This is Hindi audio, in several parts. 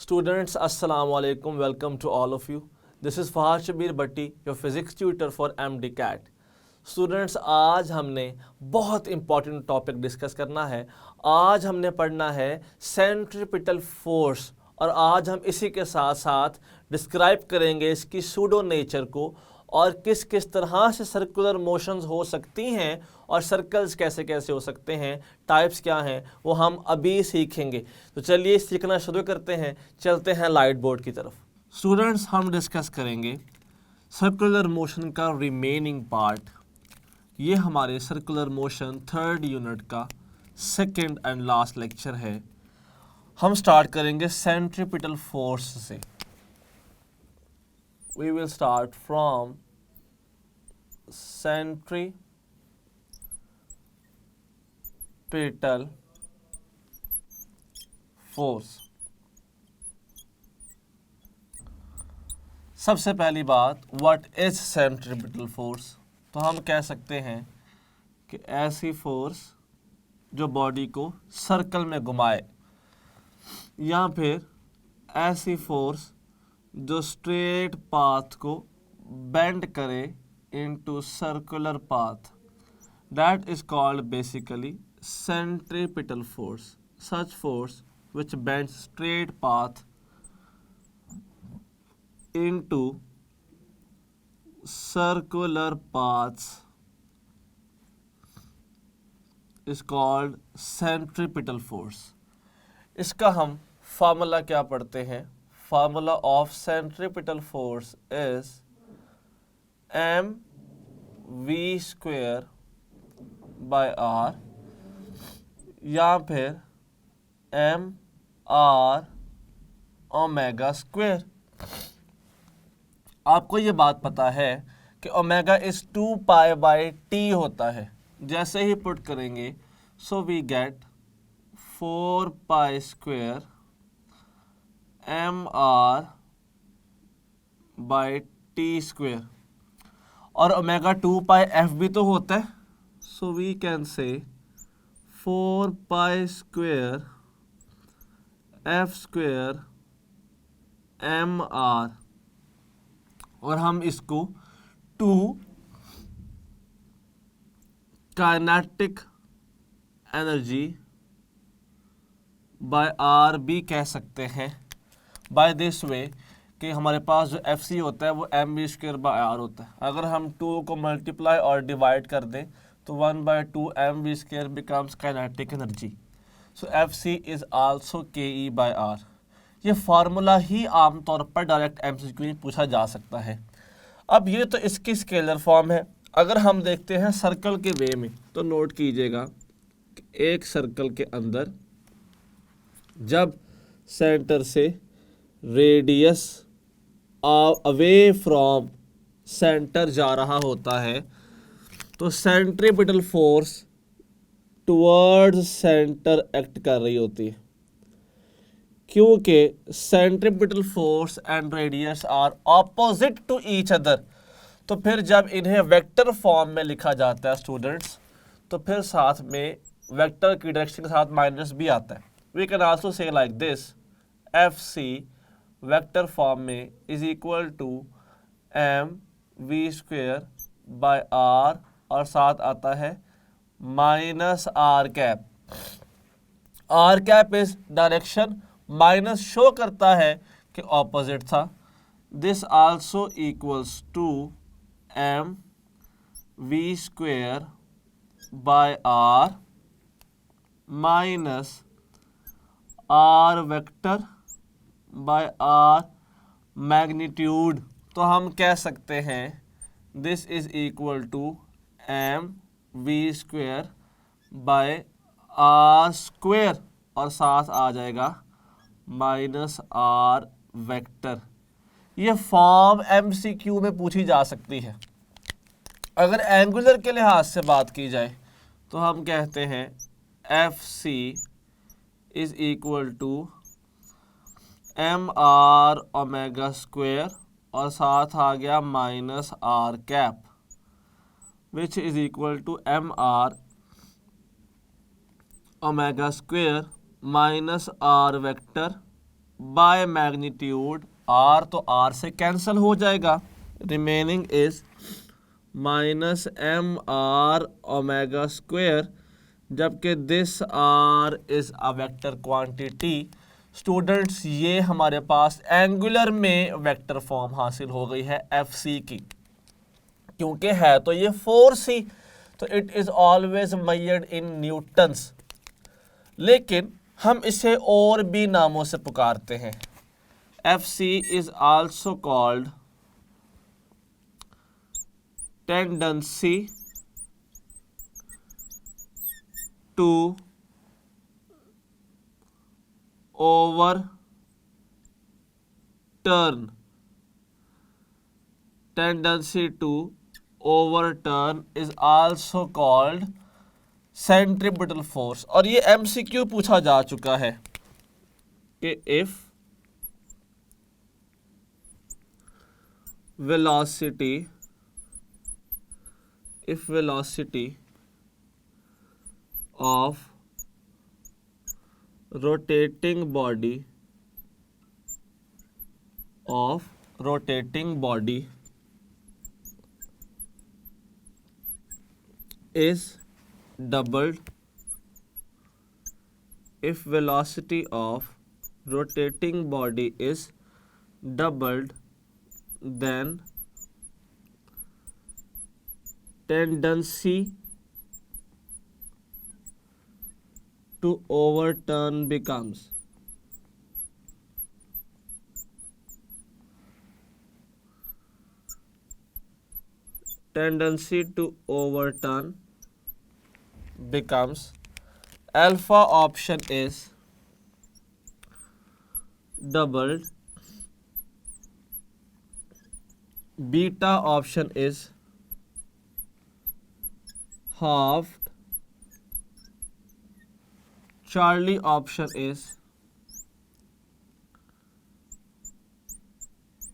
Students, Assalamu alaikum. Welcome to all of you. This is Fahad Shabir Bhatti, your physics tutor for MDCAT. Students, आज हमने बहुत इंपॉर्टेंट टॉपिक डिस्कस करना है। आज हमने पढ़ना है सेंट्रीपिटल फोर्स और आज हम इसी के साथ साथ डिस्क्राइब करेंगे इसकी सूडो नेचर को और किस किस तरह से सर्कुलर मोशंस हो सकती हैं और सर्कल्स कैसे कैसे हो सकते हैं, टाइप्स क्या हैं, वो हम अभी सीखेंगे। तो चलिए सीखना शुरू करते हैं, चलते हैं लाइट बोर्ड की तरफ। स्टूडेंट्स, हम डिस्कस करेंगे सर्कुलर मोशन का रिमेनिंग पार्ट। ये हमारे सर्कुलर मोशन थर्ड यूनिट का सेकंड एंड लास्ट लेक्चर है। हम स्टार्ट करेंगे सेंट्रीपिटल फोर्स से। We will start from centripetal force। सबसे पहली बात, what is centripetal force? तो हम कह सकते हैं कि ऐसी फोर्स जो बॉडी को सर्कल में घुमाए, या फिर ऐसी फोर्स जो स्ट्रेट पाथ को बेंड करे into circular path, that is called basically centripetal force. Such force which bends straight path into circular paths is called centripetal force। इसका हम फार्मूला क्या पढ़ते हैं? Formula of centripetal force is mv square by r या फिर mr ओमेगा स्क्वेयर। आपको ये बात पता है कि omega is 2 pi by T होता है। जैसे ही पुट करेंगे so we get 4 pi square mr by T square, और ओमेगा 2 पाई एफ भी तो होता है। So we can say 4 pi square F square mr, और हम इसको 2 काइनेटिक एनर्जी बाय आर भी कह सकते हैं। बाय दिस वे कि हमारे पास जो एफ सी होता है वो M V square by R होता है। अगर हम 2 को मल्टीप्लाई और डिवाइड कर दें तो 1/2 M V square becomes kinetic energy. So F C is also K E by R. ये फार्मूला ही आमतौर पर डायरेक्ट एमसीक्यू में पूछा जा सकता है। अब ये तो इसकी स्केलर फॉर्म है। अगर हम देखते हैं सर्कल के वे में तो नोट कीजिएगा कि एक सर्कल के अंदर जब सेंटर से रेडियस अवे फ्रॉम सेंटर जा रहा होता है तो centripetal force towards centre act कर रही होती है, क्योंकि centripetal force and radius are opposite to each other. तो फिर जब इन्हें वेक्टर फॉर्म में लिखा जाता है स्टूडेंट्स, तो फिर साथ में वेक्टर की डायरेक्शन के साथ माइनस भी आता है। We can also say like this, F C vector form में is equal to M V square by R, और साथ आता है minus R cap. R cap is direction, minus show करता है कि ऑपोजिट था। This also equals to M V square by R minus R vector by R magnitude. तो हम कह सकते हैं this is equal to M V square by are square, और साथ आ जाएगा माइनस आर वेक्टर। ये फॉर्म एमसीक्यू में पूछी जा सकती है। अगर एंगुलर के लिहाज से बात की जाए तो हम कहते हैं F C is equal to M R omega square, और साथ आ गया minus R cap, which is equal to M R omega square minus R vector by magnitude R, तो आर से कैंसिल हो जाएगा, remaining is minus M R omega square, जबकि this R is a vector quantity. Students ये हमारे पास एंगुलर में वेक्टर फॉर्म हासिल हो गई है एफ सी की, क्योंकि है तो ये फोर्स ही, तो it is always measured in newtons, लेकिन हम इसे और भी नामों से पुकारते हैं। F C is also called tendency to overturn, tendency to overturn is also called centripetal force। और ये MCQ पूछा जा चुका है कि if velocity of rotating body is doubled, if velocity of rotating body is doubled, then tendency to overturn becomes alpha option is doubled, beta option is halved, Charlie option is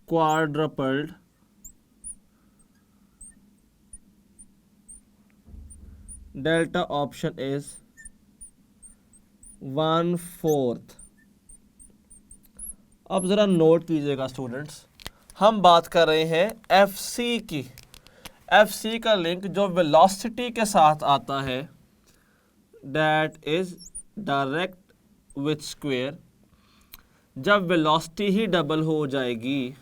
quadrupled, delta option is 1/4। अब ज़रा नोट कीजिएगा स्टूडेंट्स, हम बात कर रहे हैं एफ सी की। एफ सी का लिंक जो वेलोसिटी के साथ आता है that is direct with square. जब वेलोसिटी ही डबल हो जाएगी,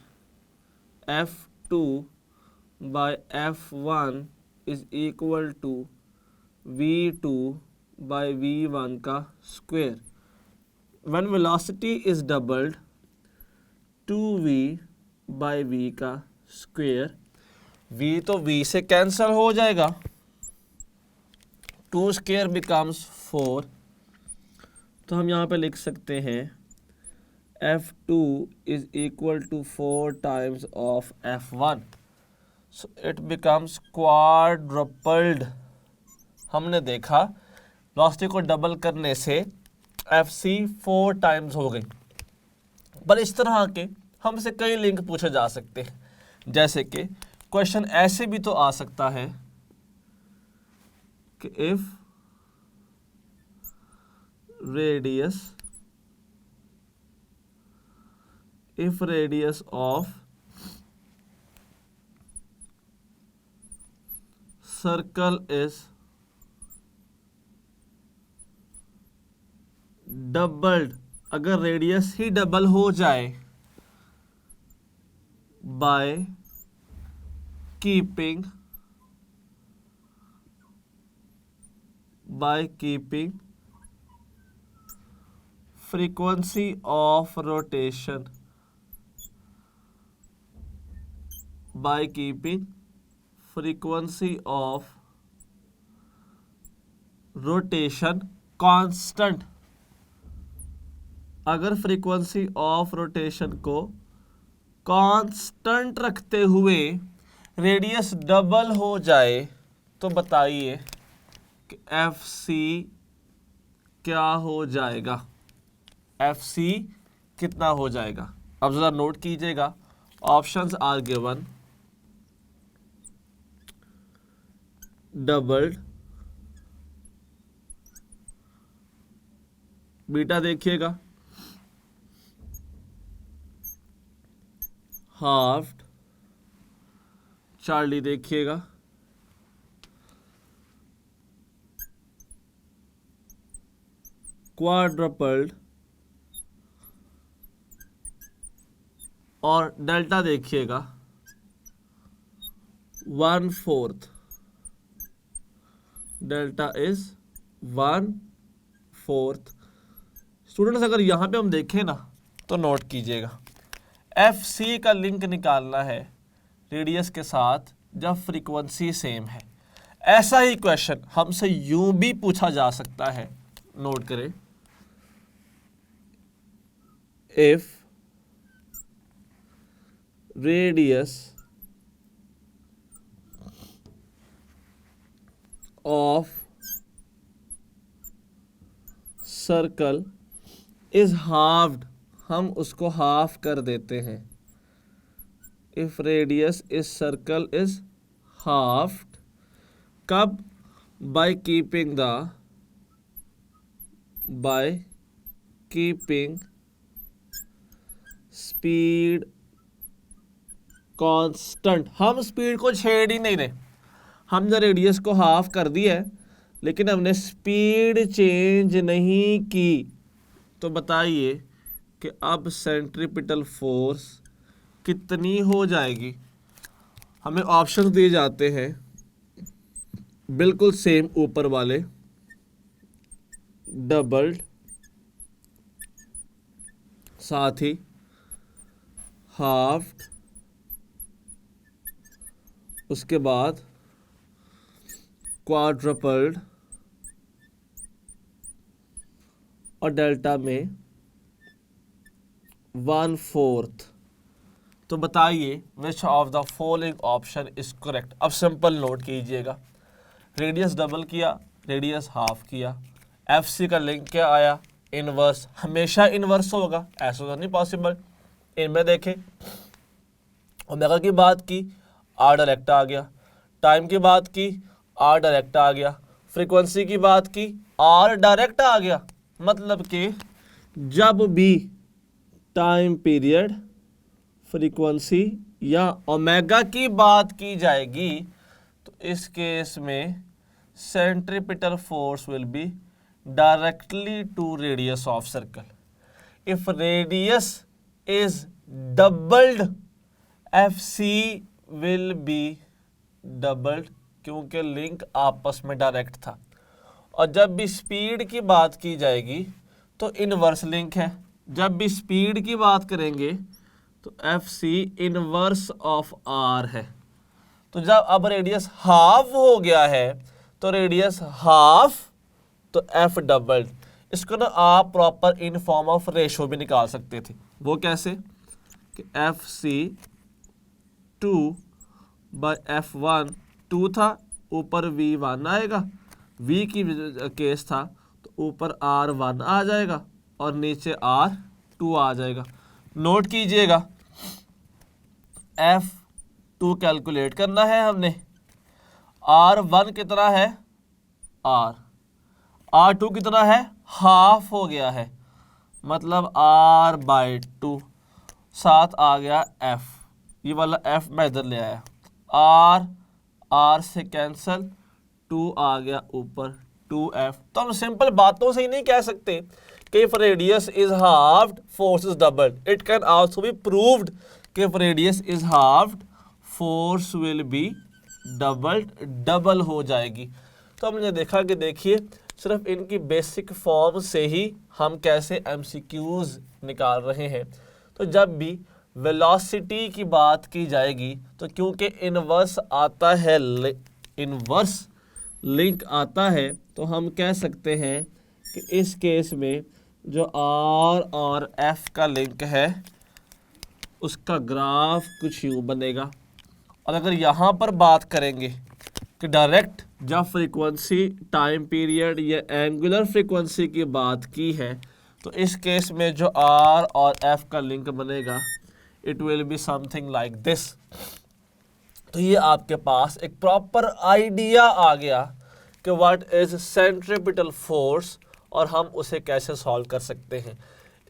F2 by F1 is equal to V2 by V1 का square. When velocity is doubled, 2V by V का स्क्वायर, V तो V से कैंसिल हो जाएगा, 2 स्क्वायर बिकम्स 4, तो हम यहाँ पे लिख सकते हैं F2 is equal to 4 times of F1, so it becomes quadrupled। हमने देखा वेलोसिटी को डबल करने से FC 4 टाइम्स हो गई। पर इस तरह के हमसे कई लिंक पूछे जा सकते हैं, जैसे कि क्वेश्चन ऐसे भी तो आ सकता है कि if radius of circle is doubled, अगर रेडियस ही डबल हो जाए by keeping frequency of rotation constant. अगर फ्रीक्वेंसी ऑफ रोटेशन को कांस्टेंट रखते हुए रेडियस डबल हो जाए, तो बताइए कि एफ सी क्या हो जाएगा, एफ सी कितना हो जाएगा। अब जरा नोट कीजिएगा, options are given, doubled, beta देखिएगा हाफ्ड, चार्ली देखिएगा, क्वाड्रपल्ड, और डेल्टा देखिएगा 1/4, डेल्टा इज 1/4। स्टूडेंट्स अगर यहाँ पे हम देखें ना तो नोट कीजिएगा, एफ सी का लिंक निकालना है रेडियस के साथ जब फ्रीक्वेंसी सेम है। ऐसा ही क्वेश्चन हमसे यूं भी पूछा जा सकता है, नोट करें, if radius of circle is halved, हम उसको हाफ कर देते हैं। इफ रेडियस इस सर्कल इज हाफ्ड, कब? By keeping speed constant. हम स्पीड को छेड़ ही नहीं रहे, हमने रेडियस को हाफ कर दिया है लेकिन हमने स्पीड चेंज नहीं की। तो बताइए कि अब सेंट्रीपिटल फोर्स कितनी हो जाएगी? हमें ऑप्शन दिए जाते हैं बिल्कुल सेम ऊपर वाले, डबल्ड, साथ ही हाफ, उसके बाद क्वाड्रपल्ड और डेल्टा में 1/4। तो बताइए which of the following option is correct. अब सिंपल नोट कीजिएगा, रेडियस डबल किया, रेडियस हाफ किया, एफ सी का लिंक क्या आया? इनवर्स। हमेशा इनवर्स होगा ऐसा तो नहीं पॉसिबल। इनमें देखें, ओमेगा की बात की, आर डायरेक्ट आ गया, टाइम की बात की, आर डायरेक्ट आ गया, फ्रीक्वेंसी की बात की, आर डायरेक्ट आ गया। मतलब कि जब भी टाइम पीरियड, फ्रीक्वेंसी या ओमेगा की बात की जाएगी तो इस केस में centripetal force will be directly to radius of circle. If radius is doubled, F C will be doubled, क्योंकि लिंक आपस में डायरेक्ट था। और जब भी स्पीड की बात की जाएगी तो इनवर्स लिंक है। जब भी स्पीड की बात करेंगे तो F C inverse of R है। तो जब अब रेडियस हाफ हो गया है तो रेडियस हाफ तो एफ डबल्ड। इसको ना आप proper in form of ratio भी निकाल सकते थे। वो कैसे कि एफ सी 2/f1, 2 था, ऊपर v1 आएगा, v की केस था तो ऊपर r1 आ जाएगा और नीचे r2 आ जाएगा। नोट कीजिएगा, f2 कैलकुलेट करना है हमने, r1 कितना है? r2 कितना है? हाफ हो गया है, मतलब r/2, साथ आ गया f, ये वाला f मैं इधर ले आया, r से कैंसल, 2 आ गया ऊपर, 2f। तो हम सिंपल बातों से ही नहीं कह सकते कि if radius is halved, force is doubled. It can also be proved कि if radius is halved, force will be doubled, double हो जाएगी। तो हमने देखा कि देखिए सिर्फ इनकी बेसिक फॉर्म से ही हम कैसे MCQs निकाल रहे हैं। तो जब भी वेलोसिटी की बात की जाएगी तो क्योंकि इनवर्स आता है, इनवर्स लिंक आता है, तो हम कह सकते हैं कि इस केस में जो R और F का लिंक है उसका ग्राफ कुछ यूँ बनेगा। और अगर यहाँ पर बात करेंगे कि डायरेक्ट जब फ्रीक्वेंसी, टाइम पीरियड या एंगुलर फ्रीक्वेंसी की बात की है तो इस केस में जो R और F का लिंक बनेगा it will be something like this. तो ये आपके पास एक प्रॉपर आइडिया आ गया कि व्हाट इज सेंट्रीपिटल फोर्स और हम उसे कैसे सॉल्व कर सकते हैं।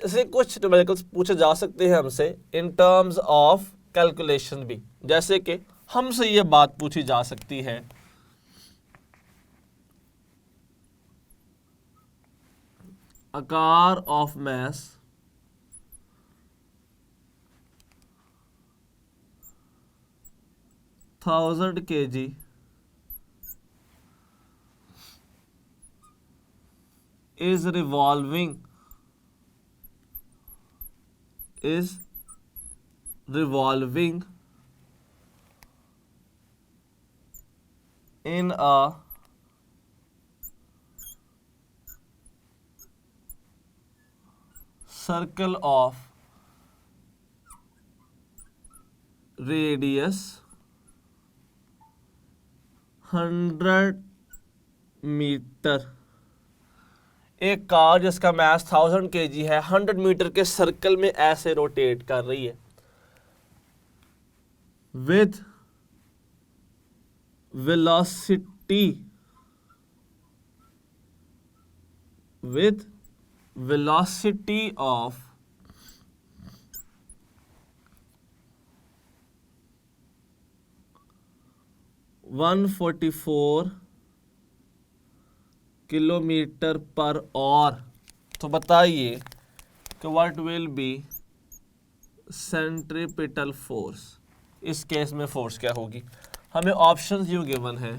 इसे कुछ न्यूमेरिकल्स पूछे जा सकते हैं हमसे इन टर्म्स ऑफ कैलकुलेशन भी। जैसे कि हमसे ये बात पूछी जा सकती है, a car of mass 1000 kg is revolving in a circle of radius 100 meter. एक कार जिसका मास 1000 kg है 100 मीटर के सर्कल में ऐसे रोटेट कर रही है with velocity of 144 kilometre per hour. तो बताइए कि what will be centripetal force. इस केस में फोर्स क्या होगी? हमें ऑप्शंस यूं गिवन है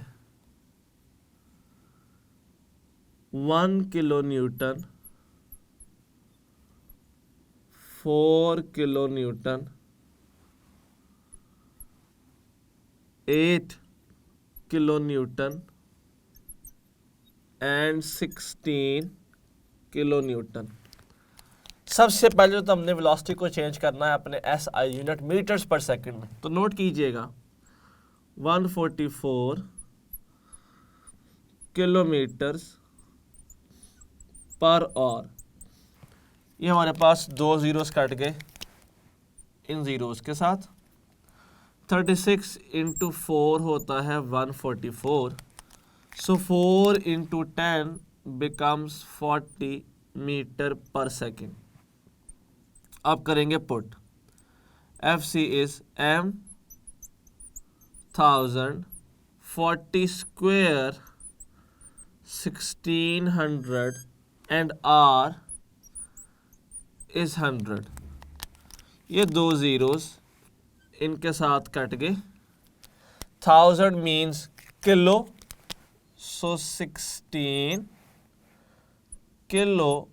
1 kilo Newton, 4 kilo Newton, 8 kilo Newton and 16 kilo Newton. सबसे पहले तो हमने वेलोसिटी को चेंज करना है अपने SI यूनिट मीटर्स पर सेकंड में। तो नोट कीजिएगा 144 किलोमीटर्स पर आवर। ये हमारे पास 2 जीरोस कट गए इन जीरोस के साथ। 36 इंटू 4 होता है 144। सो 4 इंटू 10 बिकम्स 40 मीटर पर सेकेंड। अब करेंगे put. FC is m 1000, 40 square 1600 and R is 100। ये 2 जीरोस इनके साथ कट गए। 1000 means kilo, so 16 kilo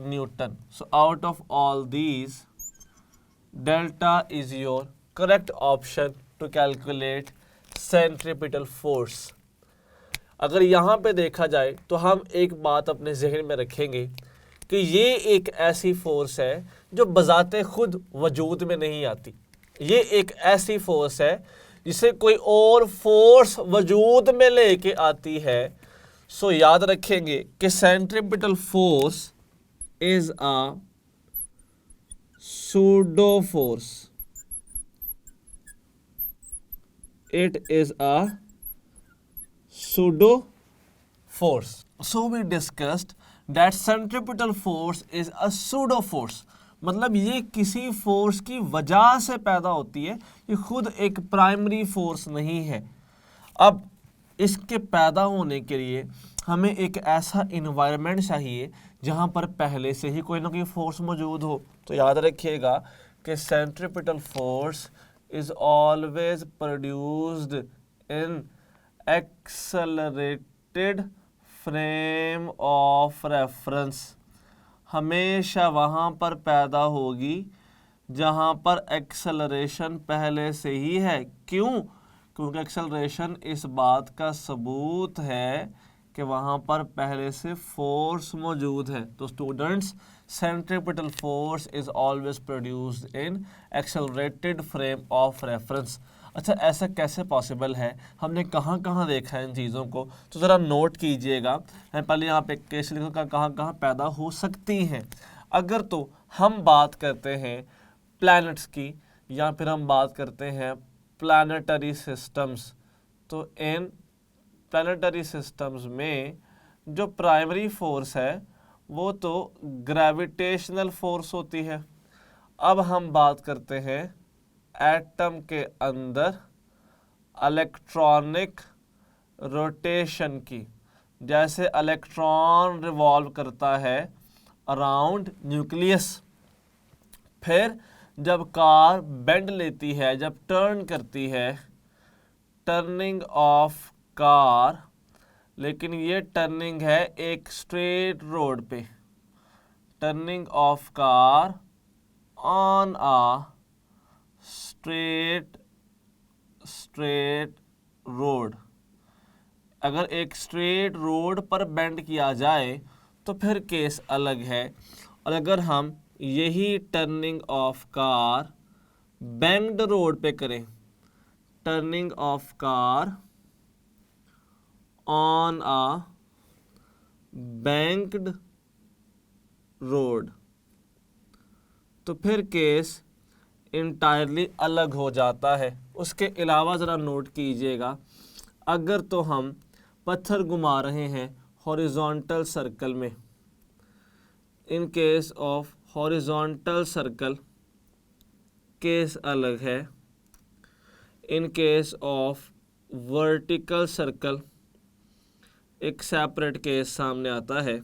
Newton. So out of all these, delta is your correct option to calculate centripetal force. अगर यहाँ पे देखा जाए तो हम एक बात अपने जहन में रखेंगे कि ये एक ऐसी फोर्स है जो बजाते खुद वजूद में नहीं आती। ये एक ऐसी फोर्स है जिसे कोई और फोर्स वजूद में लेके आती है। सो याद रखेंगे कि centripetal force is a pseudo force. It is a pseudo force. So we discussed that centripetal force is a pseudo force. मतलब ये किसी फोर्स की वजह से पैदा होती है, ये खुद एक प्राइमरी फोर्स नहीं है। अब इसके पैदा होने के लिए हमें एक ऐसा इन्वायरमेंट चाहिए जहाँ पर पहले से ही कोई ना कोई फोर्स मौजूद हो। तो याद रखिएगा कि centripetal force is always produced in accelerated frame of reference. हमेशा वहाँ पर पैदा होगी जहाँ पर एक्सेलरेशन पहले से ही है। क्यों? क्योंकि एक्सेलरेशन इस बात का सबूत है कि वहाँ पर पहले से फोर्स मौजूद है। तो students, centripetal force is always produced in accelerated frame of reference. अच्छा, ऐसा कैसे पॉसिबल है? हमने कहाँ कहाँ देखा है इन चीज़ों को? तो ज़रा नोट कीजिएगा। मैं पहले यहाँ पे केस लिखूँगा कहाँ कहाँ पैदा हो सकती हैं। अगर तो हम बात करते हैं प्लैनेट्स की या फिर हम बात करते हैं प्लैनेटरी सिस्टम्स, तो इन प्लैनेटरी सिस्टम्स में जो प्राइमरी फोर्स है वो तो ग्रेविटेशनल फोर्स होती है। अब हम बात करते हैं एटम के अंदर इलेक्ट्रॉनिक रोटेशन की, जैसे इलेक्ट्रॉन रिवॉल्व करता है अराउंड न्यूक्लियस। फिर जब कार बेंड लेती है, जब टर्न करती है, टर्निंग ऑफ कार, लेकिन ये टर्निंग है एक स्ट्रेट रोड पे, turning of car on uh straight road. अगर एक स्ट्रेट रोड पर बेंड किया जाए तो फिर केस अलग है। और अगर हम यही turning of car banked road पे करें, turning of car on a banked road, तो फिर केस इंटायरली अलग हो जाता है। उसके अलावा ज़रा नोट कीजिएगा, अगर तो हम पत्थर घुमा रहे हैं हॉरिजॉन्टल सर्कल में, इन case of horizontal circle case अलग है, इन केस ऑफ वर्टिकल सर्कल एक सेपरेट केस सामने आता है।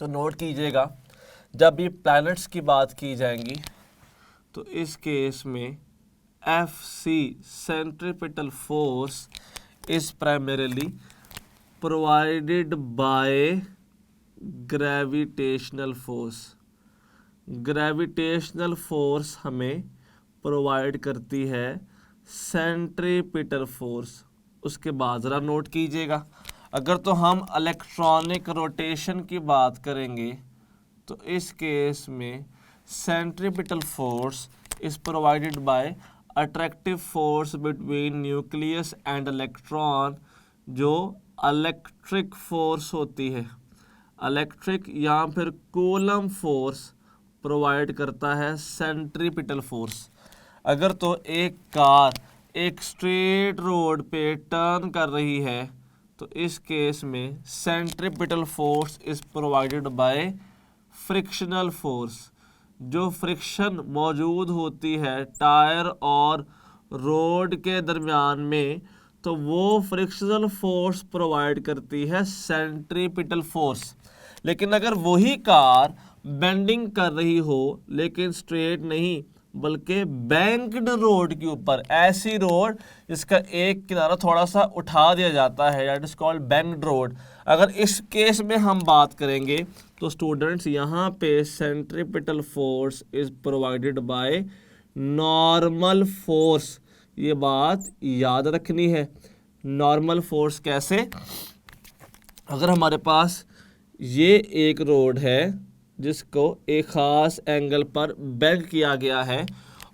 तो नोट कीजिएगा, जब भी प्लैनेट्स की बात की जाएंगी तो इस केस में FC centripetal force is primarily provided by gravitational force. Gravitational force हमें प्रोवाइड करती है सेंट्रीपिटल फोर्स। उसके बाद ज़रा नोट कीजिएगा, अगर तो हम इलेक्ट्रॉनिक रोटेशन की बात करेंगे तो इस केस में centripetal force is provided by attractive force between nucleus and electron, जो इलेक्ट्रिक फोर्स होती है, इलेक्ट्रिक या फिर कूलम फोर्स प्रोवाइड करता है सेंट्रीपिटल फोर्स। अगर तो एक कार एक स्ट्रेट रोड पे टर्न कर रही है तो इस केस में centripetal force is provided bye frictional force. जो फ्रिक्शन मौजूद होती है टायर और रोड के दरमियान में, तो वो फ्रिक्शनल फोर्स प्रोवाइड करती है सेंट्रीपिटल फोर्स। लेकिन अगर वही कार बेंडिंग कर रही हो लेकिन स्ट्रेट नहीं बल्कि बैंक्ड रोड के ऊपर, ऐसी रोड जिसका एक किनारा थोड़ा सा उठा दिया जाता है, that is called banked road, अगर इस केस में हम बात करेंगे तो स्टूडेंट्स यहाँ पे centripetal force is provided by normal force. ये बात याद रखनी है। नॉर्मल फोर्स कैसे? अगर हमारे पास ये एक रोड है जिसको एक ख़ास एंगल पर बेंड किया गया है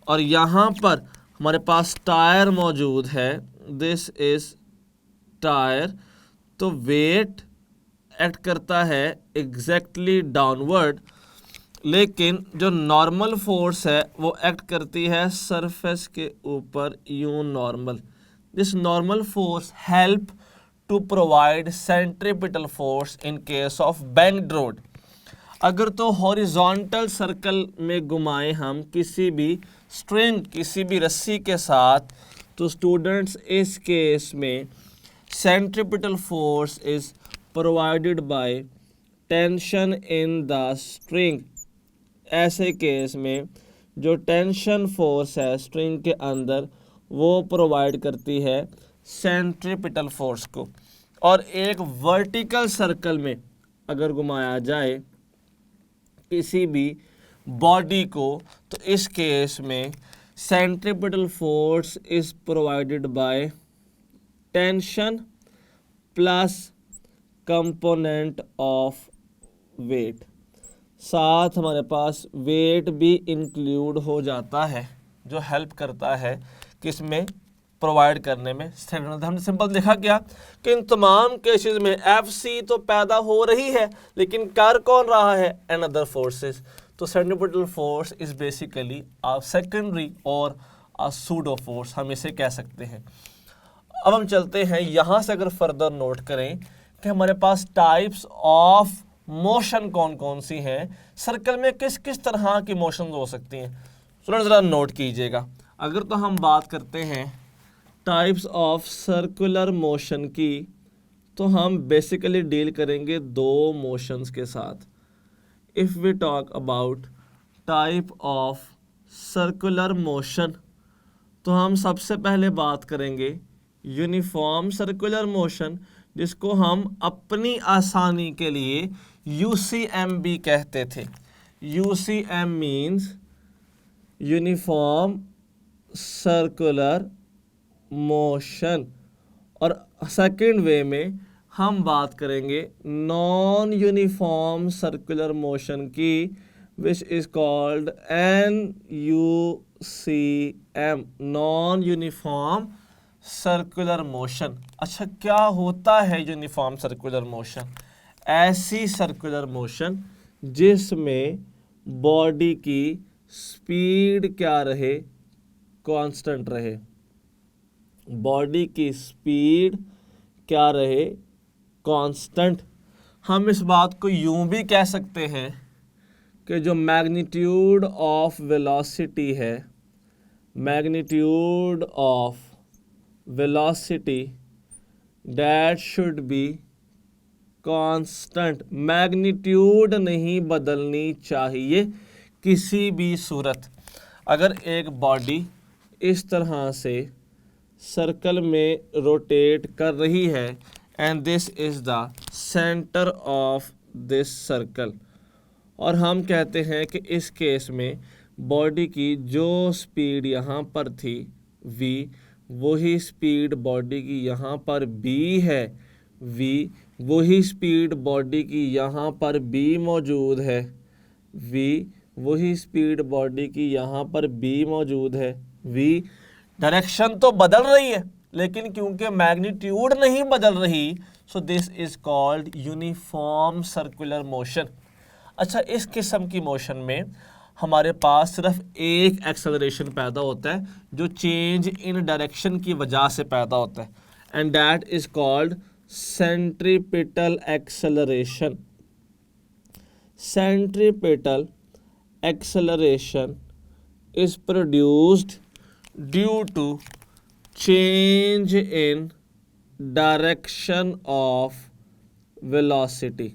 और यहाँ पर हमारे पास टायर मौजूद है, दिस इज़ टायर, तो वेट एक्ट करता है एग्जैक्टली डाउनवर्ड, लेकिन जो नॉर्मल फोर्स है वो एक्ट करती है सरफेस के ऊपर यूं normal. This normal force help to provide centripetal force in case of banked road. अगर तो हॉरिजॉन्टल सर्कल में घुमाएं हम किसी भी स्ट्रिंग, किसी भी रस्सी के साथ, तो स्टूडेंट्स इस केस में centripetal force is provided by tension in the string. ऐसे केस में जो टेंशन फोर्स है स्ट्रिंग के अंदर वो प्रोवाइड करती है सेंट्रीपिटल फोर्स को। और एक वर्टिकल सर्कल में अगर घुमाया जाए किसी भी बॉडी को, तो इस केस में centripetal force is provided by tension plus component of weight. साथ हमारे पास वेट भी इंक्लूड हो जाता है जो हेल्प करता है किसमें, प्रोवाइड करने में। हमने सिंपल देखा क्या कि इन तमाम केसेस में FC तो पैदा हो रही है लेकिन कर कौन रहा है, अनदर फोर्सेस। तो centripetal force is basically a secondary और अ सूडो फोर्स, हम इसे कह सकते हैं। अब हम चलते हैं यहाँ से, अगर फर्दर नोट करें कि हमारे पास टाइप्स ऑफ मोशन कौन कौन सी हैं, सर्कल में किस किस तरह की मोशन हो सकती हैं। स्टूडेंट ज़रा नोट कीजिएगा, अगर तो हम बात करते हैं टाइप्स ऑफ सर्कुलर मोशन की, तो हम बेसिकली डील करेंगे दो मोशंस के साथ। If we talk about type of circular motion, तो हम सबसे पहले बात करेंगे यूनिफॉर्म सर्कुलर मोशन, जिसको हम अपनी आसानी के लिए UCM भी कहते थे। UCM means uniform circular motion. और सेकंड वे में हम बात करेंगे नॉन यूनिफॉर्म सर्कुलर मोशन की, which is called NUCM, non uniform circular motion. अच्छा, क्या होता है यूनिफॉर्म सर्कुलर मोशन? ऐसी सर्कुलर मोशन जिसमें बॉडी की स्पीड क्या रहे? कांस्टेंट रहे। बॉडी की स्पीड क्या रहे? कांस्टेंट। हम इस बात को यूं भी कह सकते हैं कि जो मैग्नीट्यूड ऑफ वेलोसिटी है, magnitude of velocity that should be constant. Magnitude नहीं बदलनी चाहिए किसी भी सूरत। अगर एक बॉडी इस तरह से सर्कल में रोटेट कर रही है and this is the centre of this circle, और हम कहते हैं कि इस केस में बॉडी की जो स्पीड यहाँ पर थी v, वही स्पीड बॉडी की यहाँ पर b है v, वही स्पीड बॉडी की यहाँ पर b मौजूद है v, वही स्पीड बॉडी की यहाँ पर b मौजूद है v। डायरेक्शन तो बदल रही है, लेकिन क्योंकि मैग्नीट्यूड नहीं बदल रही, so this is called uniform circular motion. अच्छा, इस किस्म की मोशन में हमारे पास सिर्फ एक एक्सेलरेशन पैदा होता है जो चेंज इन डायरेक्शन की वजह से पैदा होता है, and that is called centripetal acceleration. Centripetal acceleration is produced due to change in direction of velocity।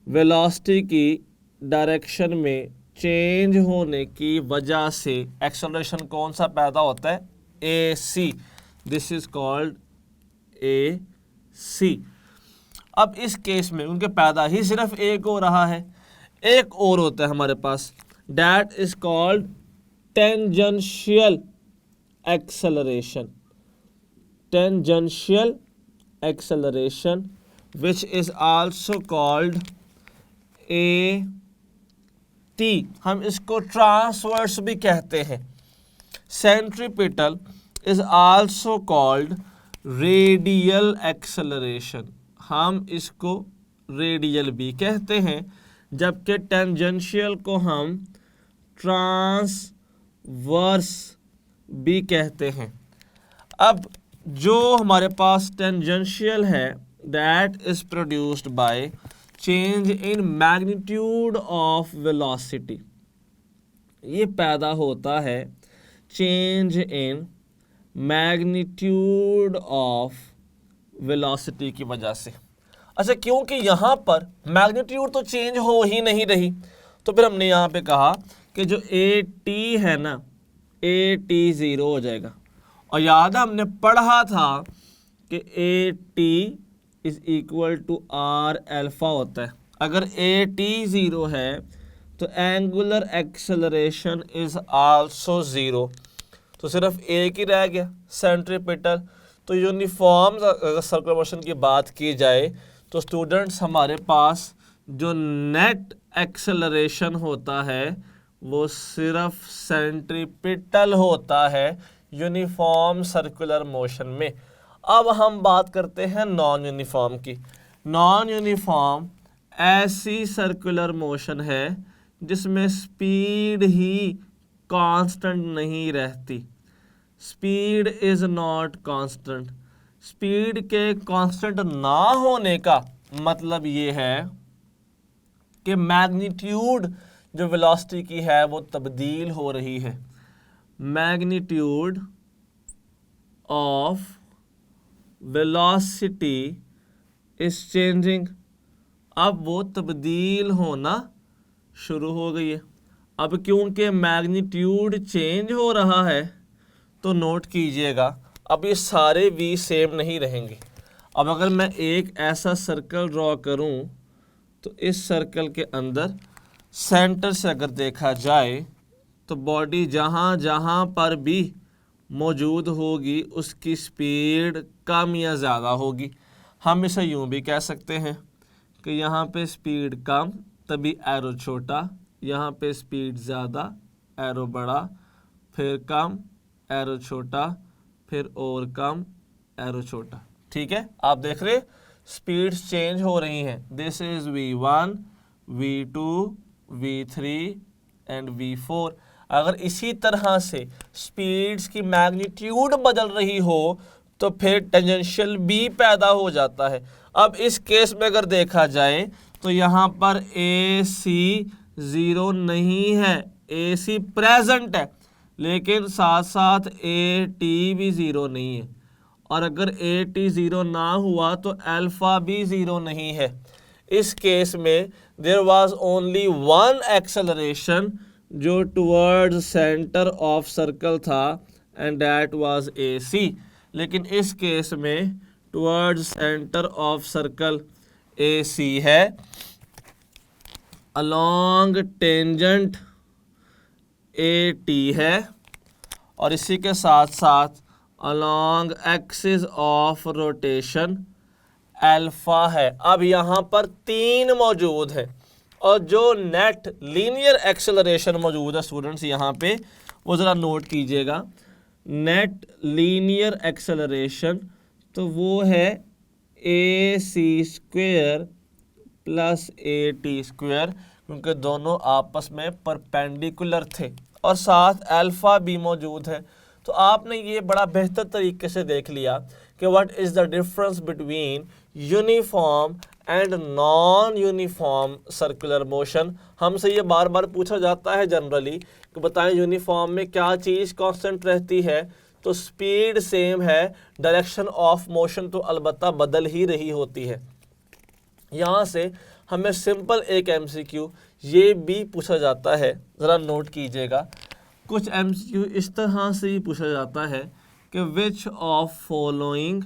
Velocity की डायरेक्शन में चेंज होने की वजह से एक्सेलरेशन कौन सा पैदा होता है? AC। This is called AC। अब इस केस में उनके पैदा ही सिर्फ एक हो रहा है, एक और होता है हमारे पास, that is called tangential acceleration। tangential acceleration which is also called AT। हम इसको ट्रांसवर्स भी कहते हैं। centripetal is also called radial acceleration। हम इसको रेडियल भी कहते हैं, जबकि टेंजेंशियल को हम ट्रांसवर्स भी कहते हैं। अब जो हमारे पास टेंजेंशियल है, that is produced by change in magnitude of velocity. ये पैदा होता है change in magnitude of velocity की वजह से। अच्छा, क्योंकि यहाँ पर मैग्नीट्यूड तो चेंज हो ही नहीं रही, तो फिर हमने यहाँ पे कहा कि जो AT है ना, AT 0 हो जाएगा। और याद है हमने पढ़ा था कि AT is equal to R alpha होता है। अगर AT 0 है तो एंगुलर एक्सेलरेशन इज आल्सो 0। तो सिर्फ एक ही रह गया, सेंट्रीपिटल। तो यूनिफॉर्म सर्कुलर मोशन की बात की जाए तो स्टूडेंट्स हमारे पास जो नेट एक्सेलरेशन होता है वो सिर्फ सेंट्रीपिटल होता है यूनिफॉर्म सर्कुलर मोशन में। अब हम बात करते हैं नॉन यूनिफॉर्म की। नॉन यूनिफॉर्म ऐसी सर्कुलर मोशन है जिसमें स्पीड ही कांस्टेंट नहीं रहती। Speed is not constant. Speed के कांस्टेंट ना होने का मतलब ये है कि मैग्नीट्यूड जो वेलोसिटी की है वो तब्दील हो रही है। Magnitude of velocity is changing, अब वो तब्दील होना शुरू हो गई है। अब क्योंकि मैग्नीट्यूड चेंज हो रहा है तो नोट कीजिएगा अब ये सारे वी सेम नहीं रहेंगे। अब अगर मैं एक ऐसा सर्कल ड्रॉ करूं तो इस सर्कल के अंदर सेंटर से अगर देखा जाए तो बॉडी जहां जहां पर भी मौजूद होगी उसकी स्पीड कम या ज़्यादा होगी। हम इसे यूं भी कह सकते हैं कि यहाँ पे स्पीड कम तभी एरो छोटा, यहाँ पे स्पीड ज़्यादा एरो बड़ा, फिर कम एरो छोटा, फिर और कम एरो छोटा। ठीक है, आप देख रहे स्पीड्स चेंज हो रही हैं। This is V1, V2, V3 and V4। अगर इसी तरह से स्पीड्स की मैग्नीट्यूड बदल रही हो तो फिर टेंजेंशियल बी पैदा हो जाता है। अब इस केस में अगर देखा जाए तो यहाँ पर AC 0 नहीं है, AC प्रेजेंट है, लेकिन साथ साथ AT भी 0 नहीं है। और अगर AT 0 ना हुआ तो अल्फा भी 0 नहीं है। इस केस में there was only one acceleration जो टुवर्ड्स सेंटर ऑफ सर्कल था एंड दैट वाज AC। लेकिन इस केस में towards centre of circle AC है, अलोंग टेंजेंट AT है, और इसी के साथ साथ along axis of rotation alpha है। अब यहाँ पर 3 मौजूद है और जो नेट लीनियर एक्सेलरेशन मौजूद है स्टूडेंट्स यहाँ पे वो ज़रा नोट कीजिएगा। नेट लीनियर एक्सेलरेशन तो वो है AC² प्लस AT², क्योंकि दोनों आपस में परपेंडिकुलर थे और साथ अल्फा भी मौजूद है। तो आपने ये बड़ा बेहतर तरीके से देख लिया कि what is the difference between uniform and non uniform circular motion. हमसे ये बार बार पूछा जाता है जनरली कि बताएं यूनिफॉर्म में क्या चीज़ कांस्टेंट रहती है, तो स्पीड सेम है, डायरेक्शन ऑफ मोशन तो अलबत्ता बदल ही रही होती है। यहाँ से हमें सिंपल एक MCQ ये भी पूछा जाता है, ज़रा नोट कीजिएगा। कुछ MCQ इस तरह से ही पूछा जाता है कि which of following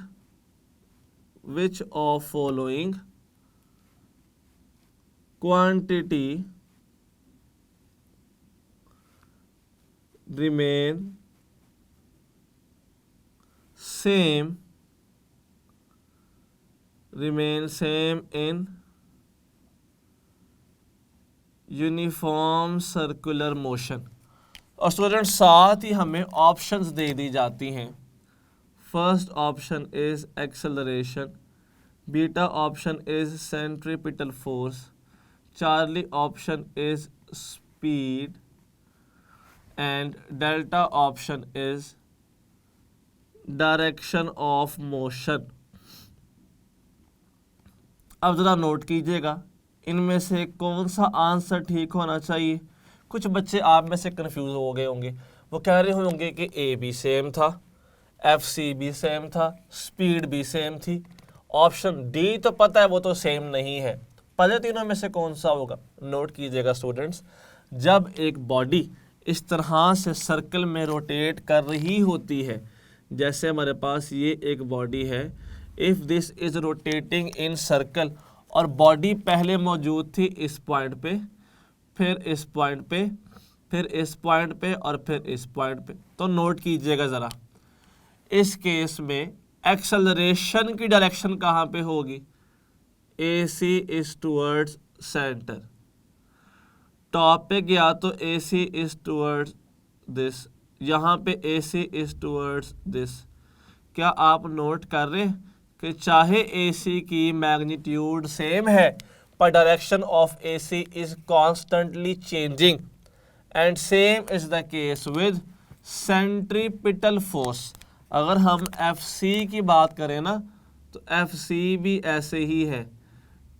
quantity remain same in uniform circular motion. और स्टूडेंट साथ ही हमें ऑप्शंस दे दी जाती हैं। First option is acceleration, beta option is centripetal force, Charlie option is speed and delta option is direction of motion. अब ज़रा नोट कीजिएगा इनमें से कौन सा आंसर ठीक होना चाहिए। कुछ बच्चे आप में से कंफ्यूज हो गए होंगे, वो कह रहे होंगे कि A भी सेम था, FC भी सेम था, स्पीड भी सेम थी, ऑप्शन D तो पता है वो तो सेम नहीं है। पहले तीनों में से कौन सा होगा? नोट कीजिएगा स्टूडेंट्स, जब एक बॉडी इस तरह से सर्कल में रोटेट कर रही होती है, जैसे हमारे पास ये एक बॉडी है, if this is rotating in circle, और बॉडी पहले मौजूद थी इस पॉइंट पे, फिर इस पॉइंट पे, फिर इस पॉइंट पे और फिर इस पॉइंट पे, तो नोट कीजिएगा ज़रा। इस केस में एक्सेलरेशन की डायरेक्शन कहाँ पे होगी? AC is towards centre. Top पे गया तो AC इज टूवर्ड्स दिस, यहाँ पे AC इज टूवर्ड्स दिस। क्या आप नोट कर रहे हैं कि चाहे AC की मैग्नीट्यूड सेम है पर direction of AC is constantly changing, and same is the case with centripetal force. अगर हम FC की बात करें ना तो FC भी ऐसे ही है,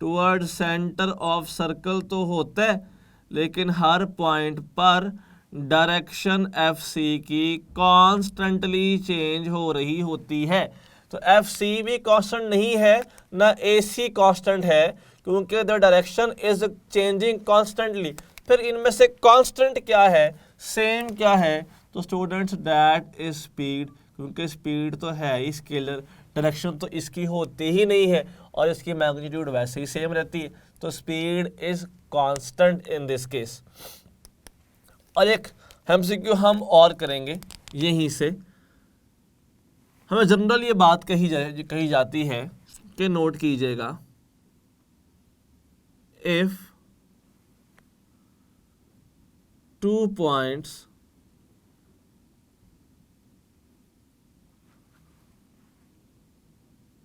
टुवर्ड सेंटर ऑफ सर्कल तो होता है, लेकिन हर पॉइंट पर डायरेक्शन एफ सी की कॉन्स्टेंटली चेंज हो रही होती है। तो एफ सी भी कांस्टेंट नहीं है, ना ए सी कांस्टेंट है, क्योंकि the direction is changing constantly. फिर इनमें से कांस्टेंट क्या है, सेम क्या है? तो स्टूडेंट्स दैट इज स्पीड, क्योंकि स्पीड तो है ही स्केलर, डायरेक्शन तो इसकी होती ही नहीं है और इसकी मैग्नीट्यूड वैसे ही सेम रहती है, तो speed is constant in this case. और एक एमसीक्यू हम और करेंगे यहीं से। हमें जनरल ये बात कही जाती है कि नोट कीजिएगा, if 2 points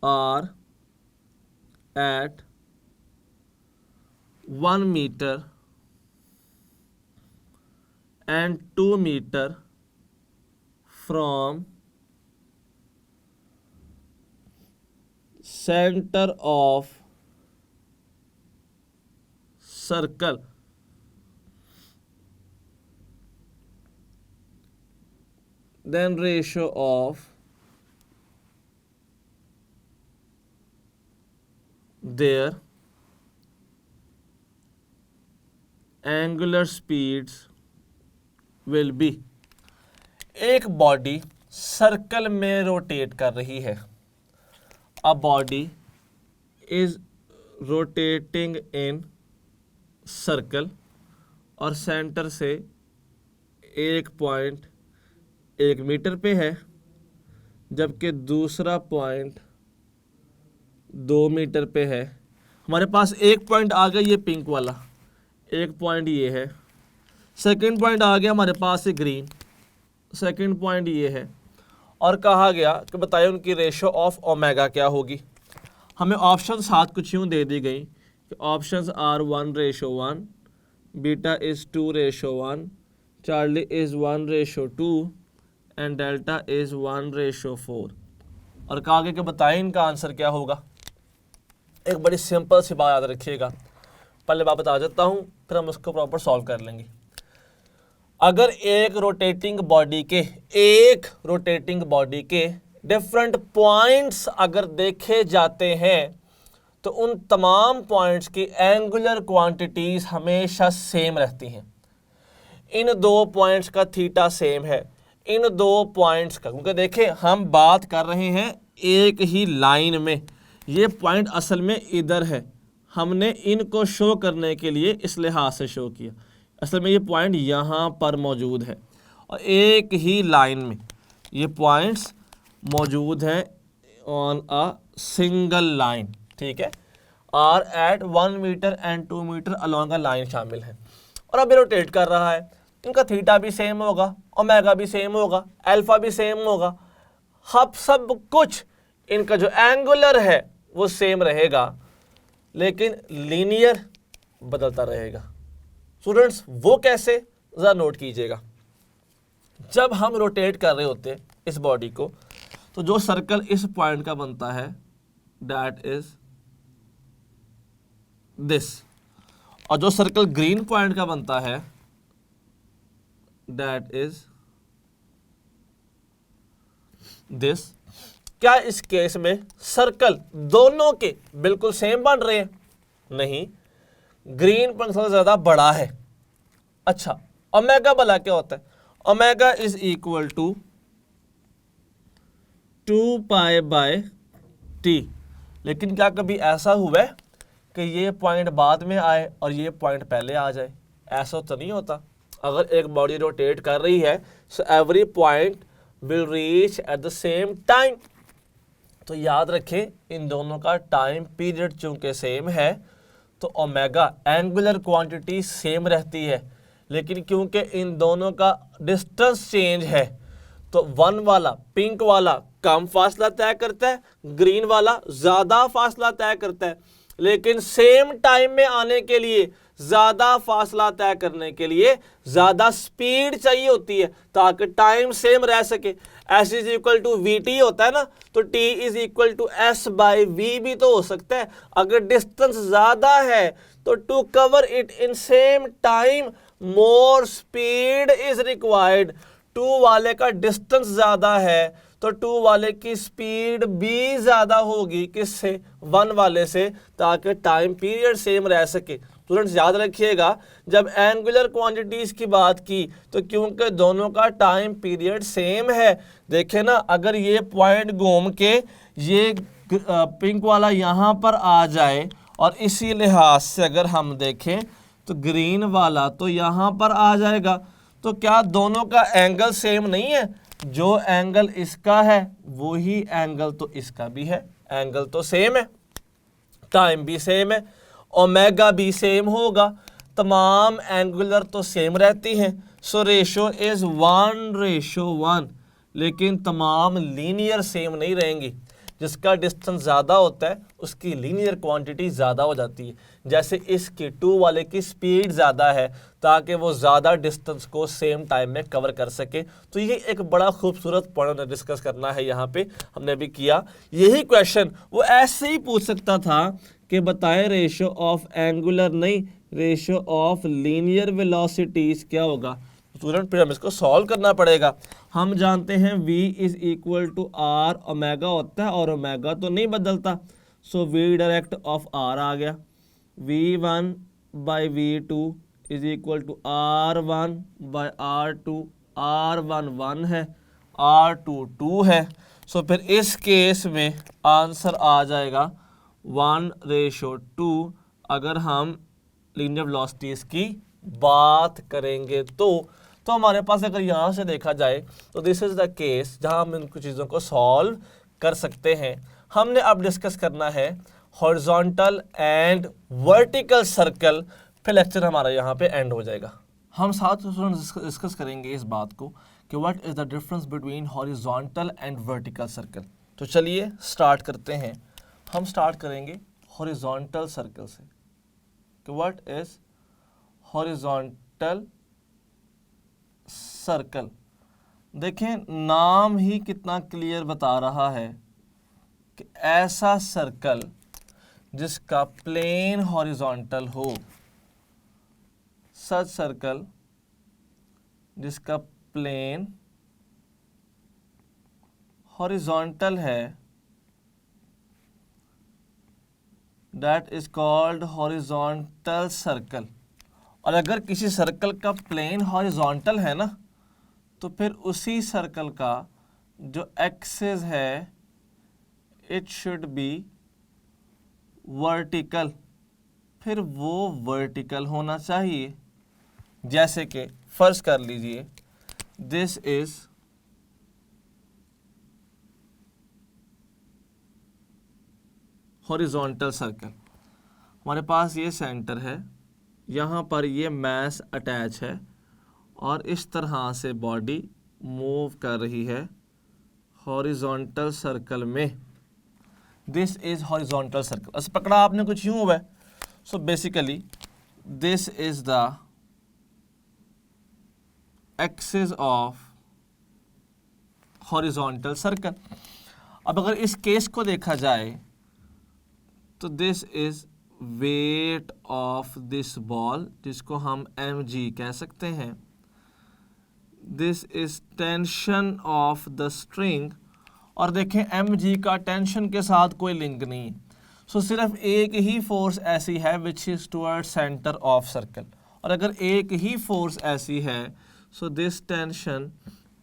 are at 1 meter and 2 meter from center of circle, then ratio of their angular speeds will be। एक बॉडी सर्कल में रोटेट कर रही है, a body is rotating in circle और सेंटर से एक पॉइंट 1 मीटर पे है, जबकि दूसरा पॉइंट 2 मीटर पे है। हमारे पास एक पॉइंट आ गया ये पिंक वाला, एक पॉइंट ये है, सेकंड पॉइंट आ गया हमारे पास ये ग्रीन, सेकंड पॉइंट ये है, और कहा गया कि बताइए उनकी रेशो ऑफ ओमेगा क्या होगी। हमें ऑप्शन साथ कुछ यूँ दे दी गई कि options are 1:1, beta is 2:1, Charlie is 1:2 and delta is 1:4। और कहा गया कि बताएं इनका आंसर क्या होगा। एक बड़ी सिंपल सी बात याद रखिएगा, पहले मैं बता देता हूँ, फिर हम उसको प्रॉपर सॉल्व कर लेंगे। अगर एक रोटेटिंग बॉडी के डिफरेंट पॉइंट्स अगर देखे जाते हैं तो उन तमाम पॉइंट्स की एंगुलर क्वांटिटीज हमेशा सेम रहती हैं। इन 2 पॉइंट्स का थीटा सेम है, इन 2 पॉइंट्स का, क्योंकि देखें हम बात कर रहे हैं एक ही लाइन में, ये पॉइंट असल में इधर है, हमने इनको शो करने के लिए इस लिहाज से शो किया, असल में ये पॉइंट यहाँ पर मौजूद है और एक ही लाइन में ये पॉइंट्स मौजूद हैं ऑन अ सिंगल लाइन, ठीक है, are at 1 meter and 2 meter along a line शामिल है। और अब ये रोटेट कर रहा है, इनका थीटा भी सेम होगा, ओमेगा भी सेम होगा, अल्फा भी सेम होगा, सब कुछ इनका जो एंगुलर है वो सेम रहेगा, लेकिन लीनियर बदलता रहेगा। स्टूडेंट्स वो कैसे, ज़रा नोट कीजिएगा। जब हम रोटेट कर रहे होते हैं इस बॉडी को, तो जो सर्कल इस पॉइंट का बनता है दैट इज दिस, और जो सर्कल ग्रीन पॉइंट का बनता है दैट इज दिस। क्या इस केस में सर्कल दोनों के बिल्कुल सेम बन रहे हैं? नहीं, ग्रीन पॉइंट सबसे ज्यादा बड़ा है। अच्छा, ओमेगा भला क्या होता है? Omega is equal to 2π/t। लेकिन क्या कभी ऐसा हुआ है कि ये पॉइंट बाद में आए और ये पॉइंट पहले आ जाए? ऐसा तो नहीं होता। अगर एक बॉडी रोटेट कर रही है so every point will reach at the same time. तो याद रखें इन दोनों का टाइम पीरियड चूंकि सेम है तो ओमेगा एंगुलर क्वांटिटी सेम रहती है, लेकिन क्योंकि इन दोनों का डिस्टेंस चेंज है तो 1 वाला पिंक वाला कम फासला तय करता है, ग्रीन वाला ज़्यादा फासला तय करता है। लेकिन सेम टाइम में आने के लिए, ज़्यादा फासला तय करने के लिए ज़्यादा स्पीड चाहिए होती है ताकि टाइम सेम रह सके। S is equal to V T होता है ना, तो T is equal to S by V भी तो हो सकता है। अगर डिस्टेंस ज्यादा है तो to cover it in same time more speed is required. Two वाले का डिस्टेंस ज्यादा है तो टू वाले की स्पीड भी ज्यादा होगी किससे, वन वाले से, ताकि टाइम पीरियड सेम रह सके। स्टूडेंट्स याद रखिएगा, जब एंगुलर क्वांटिटीज की बात की तो क्योंकि दोनों का टाइम पीरियड सेम है। देखें ना, अगर ये पॉइंट घूम के ये पिंक वाला यहाँ पर आ जाए और इसी लिहाज से अगर हम देखें तो ग्रीन वाला तो यहाँ पर आ जाएगा, तो क्या दोनों का एंगल सेम नहीं है? जो एंगल इसका है वो ही एंगल तो इसका भी है, एंगल तो सेम है, टाइम भी सेम है, ओमेगा भी सेम होगा, तमाम एंगुलर तो सेम रहती हैं। सो रेशो इज 1:1, लेकिन तमाम लीनियर सेम नहीं रहेंगी। जिसका डिस्टेंस ज़्यादा होता है उसकी लीनियर क्वांटिटी ज़्यादा हो जाती है। जैसे इसके 2 वाले की स्पीड ज़्यादा है ताकि वो ज़्यादा डिस्टेंस को सेम टाइम में कवर कर सके। तो ये एक बड़ा खूबसूरत पॉइंट डिस्कस करना है, यहाँ पे हमने भी किया। यही क्वेश्चन वो ऐसे ही पूछ सकता था कि बताएं रेशो ऑफ एंगुलर, नहीं रेशो ऑफ लीनियर वेलोसिटीज क्या होगा। स्टूडेंट फिर हम इसको सॉल्व करना पड़ेगा। हम जानते हैं v is equal to R, omega होता है और ओमेगा तो नहीं बदलता, so v direct of r आ गया। v1 by v2 is equal to r1 by r2, r1 1 है, r2 2 है। सो फिर इस केस में आंसर आ जाएगा 1:2 अगर हम लीनियर वेलोसिटीज की बात करेंगे तो हमारे पास अगर यहाँ से देखा जाए तो दिस इज द केस जहाँ हम इन कुछ चीज़ों को सॉल्व कर सकते हैं। हमने अब डिस्कस करना है हॉरिजॉन्टल एंड वर्टिकल सर्कल, फिर लेक्चर हमारा यहाँ पे एंड हो जाएगा। हम साथ डिस्कस करेंगे इस बात को कि what is the difference between horizontal and vertical circle. तो चलिए स्टार्ट करते हैं। हम स्टार्ट करेंगे हॉरिजॉन्टल सर्कल से कि व्हाट इज हॉरिजॉन्टल सर्कल। देखें नाम ही कितना क्लियर बता रहा है कि ऐसा सर्कल जिसका प्लेन हॉरिजॉन्टल हो, सच सर्कल जिसका प्लेन हॉरिजॉन्टल है, that is called horizontal circle. और अगर किसी सर्कल का प्लेन हॉरिजॉन्टल है ना, तो फिर उसी सर्कल का जो एक्सिस है इट शुड बी वर्टिकल, फिर वो वर्टिकल होना चाहिए। जैसे कि फर्ज कर लीजिए दिस इज हॉरिजॉन्टल सर्कल, हमारे पास ये सेंटर है, यहाँ पर ये मैस अटैच है और इस तरह से बॉडी मूव कर रही है हॉरिजॉन्टल सर्कल में। This is horizontal circle. ऐसे पकड़ा आपने कुछ यूं हुआ है। So basically this is the axis of horizontal circle. अब अगर इस केस को देखा जाए तो this is weight of this ball, जिसको हम mg कह सकते हैं। This is tension of the string, और देखें mg का टेंशन के साथ कोई लिंक नहीं है। सो सिर्फ एक ही फोर्स ऐसी है which is toward centre of circle, और अगर एक ही फोर्स ऐसी है so this tension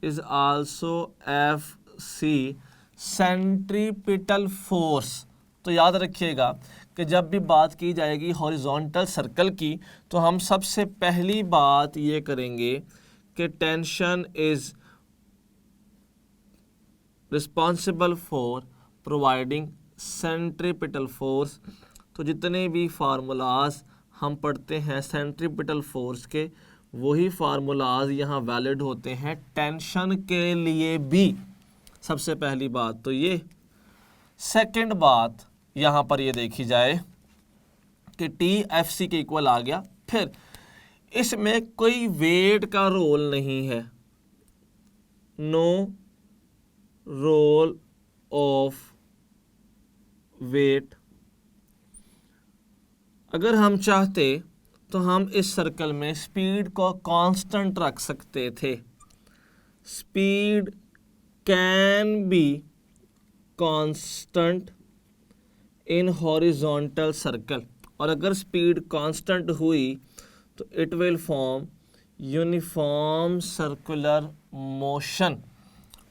is also Fc, centripetal force. तो याद रखिएगा कि जब भी बात की जाएगी हॉरिजॉन्टल सर्कल की तो हम सबसे पहली बात ये करेंगे कि tension is responsible for providing centripetal force. तो जितने भी फार्मूलाज हम पढ़ते हैं सेंट्रीपिटल फोर्स के, वही फार्मूलाज यहाँ वैलिड होते हैं टेंशन के लिए भी। सबसे पहली बात तो ये। सेकंड बात यहाँ पर ये देखी जाए कि T/Fc के इक्वल आ गया, फिर इसमें कोई वेट का रोल नहीं है, नो रोल ऑफ वेट। अगर हम चाहते तो हम इस सर्कल में स्पीड को कांस्टेंट रख सकते थे। Speed can be constant in horizontal circle, और अगर स्पीड कांस्टेंट हुई तो it will form uniform circular motion.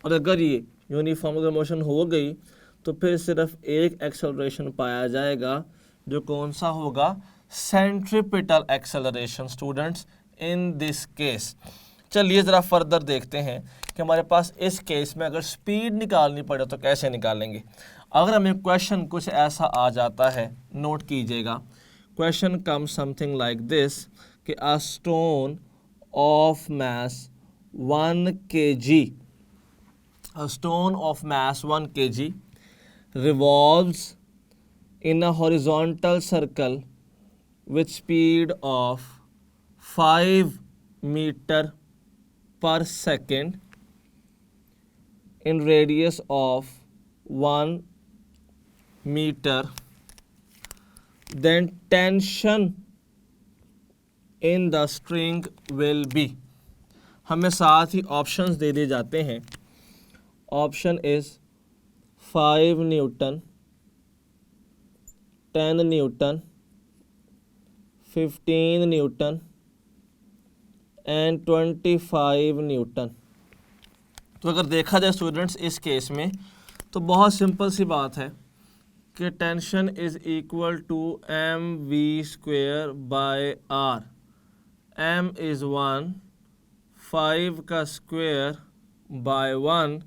और अगर ये यूनिफॉर्म मोशन हो गई तो फिर सिर्फ एक एक्सेलरेशन पाया जाएगा, जो कौन सा होगा? Centripetal acceleration students in this case. चलिए ज़रा फर्दर देखते हैं कि हमारे पास इस केस में अगर स्पीड निकालनी पड़े तो कैसे निकालेंगे। अगर हमें क्वेश्चन कुछ ऐसा आ जाता है, नोट कीजिएगा, question come something like this कि a stone of mass 1 kg, a stone of mass 1 kg revolves in a horizontal circle with speed of 5 meter per second in radius of 1 meter, then tension in the string will be। हमें साथ ही ऑप्शंस दे दिए जाते हैं। Option is 5 Newton, 10 Newton, 15 Newton and 25 Newton. तो अगर देखा जाए स्टूडेंट्स इस केस में तो बहुत सिंपल सी बात है कि tension is equal to mv² by r। m is 1, 5 का square by 1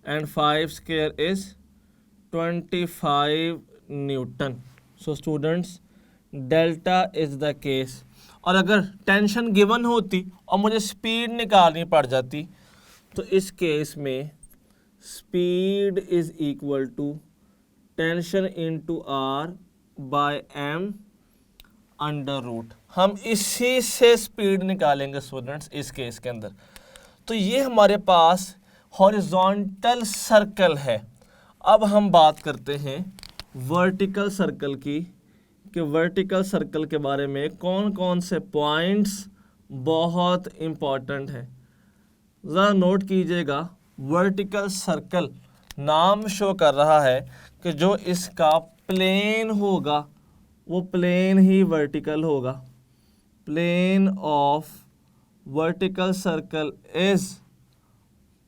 and 5 square is 25 newton. So students delta is the case. और अगर टेंशन गिवन होती और मुझे स्पीड निकालनी पड़ जाती तो इस केस में speed is equal to tension into R by M under root. हम इसी से स्पीड निकालेंगे स्टूडेंट्स इस केस के अंदर। तो ये हमारे पास हॉरिजॉन्टल सर्कल है। अब हम बात करते हैं वर्टिकल सर्कल की, कि वर्टिकल सर्कल के बारे में कौन कौन से पॉइंट्स बहुत इम्पॉर्टेंट है। ज़रा नोट कीजिएगा, वर्टिकल सर्कल नाम शो कर रहा है कि जो इसका प्लेन होगा वो प्लेन ही वर्टिकल होगा। Plane of vertical circle is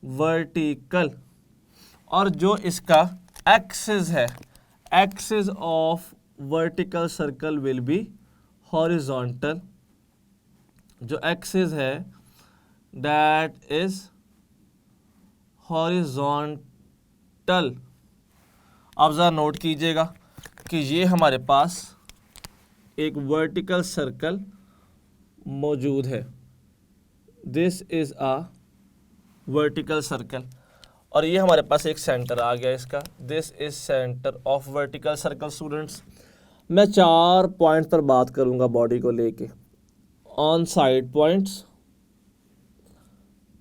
vertical. और जो इसका एक्सिस है, axis of vertical circle will be horizontal. जो एक्सिस है दैट इज हॉरिजॉन्टल। अब ज़रा नोट कीजिएगा कि ये हमारे पास एक वर्टिकल सर्कल मौजूद है। This is a vertical circle, और ये हमारे पास एक सेंटर आ गया इसका। This is centre of vertical circle. Students मैं 4 पॉइंट पर बात करूंगा बॉडी को लेके। ऑन साइड पॉइंट्स,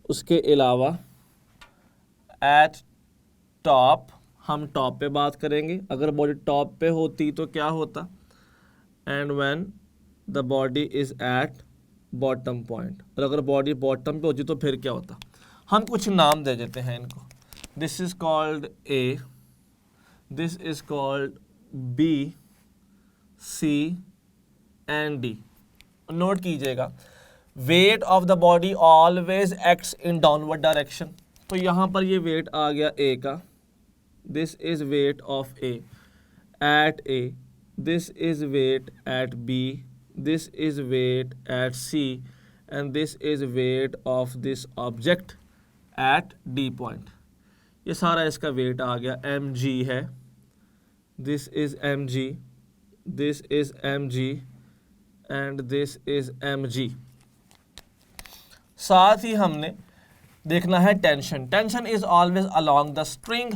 उसके अलावा एट टॉप, हम टॉप पे बात करेंगे। अगर बॉडी टॉप पे होती तो क्या होता, and when the body is at bottom point. और अगर बॉडी बॉटम पे होती तो फिर क्या होता। हम कुछ नाम दे देते हैं इनको। This is called A, this is called B, C and D. Note कीजिएगा, weight of the body always acts in downward direction. तो यहाँ पर ये वेट आ गया ए का। This is weight of A at A, this is weight at B, this is weight at C and this is weight of this object at D point. ये सारा इसका वेट आ गया, एम जी है। This is M G, this is M G and this is M G. साथ ही हमने देखना है tension. Tension is always along the string.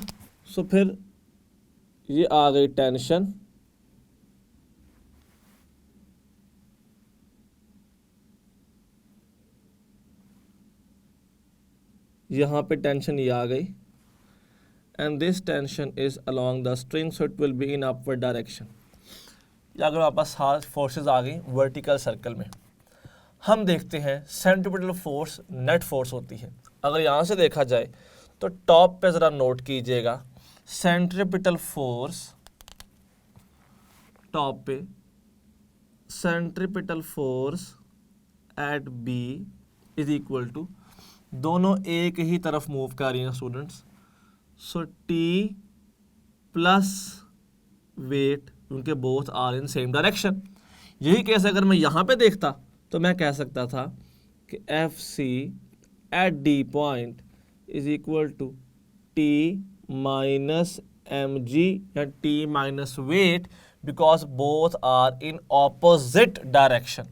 So फिर ये आ गई टेंशन। यहाँ पे टेंशन ये आ गई। and this tension is along the string, so it will be in upward direction. या अगर हमारे पास हाथ फोर्सेस आ गई वर्टिकल सर्कल में, हम देखते हैं सेंट्रीपिटल फोर्स नेट फोर्स होती है। अगर यहाँ से देखा जाए तो टॉप पे ज़रा नोट कीजिएगा, सेंट्रीपिटल फोर्स टॉप पे, centripetal force at B is equal to, दोनों एक ही तरफ मूव कर रही हैं students, so T plus weight, क्योंकि both are in same direction. यही केस अगर मैं यहाँ पे देखता तो मैं कह सकता था कि F C at D point is equal to T minus M G या T minus weight, because both are in opposite direction.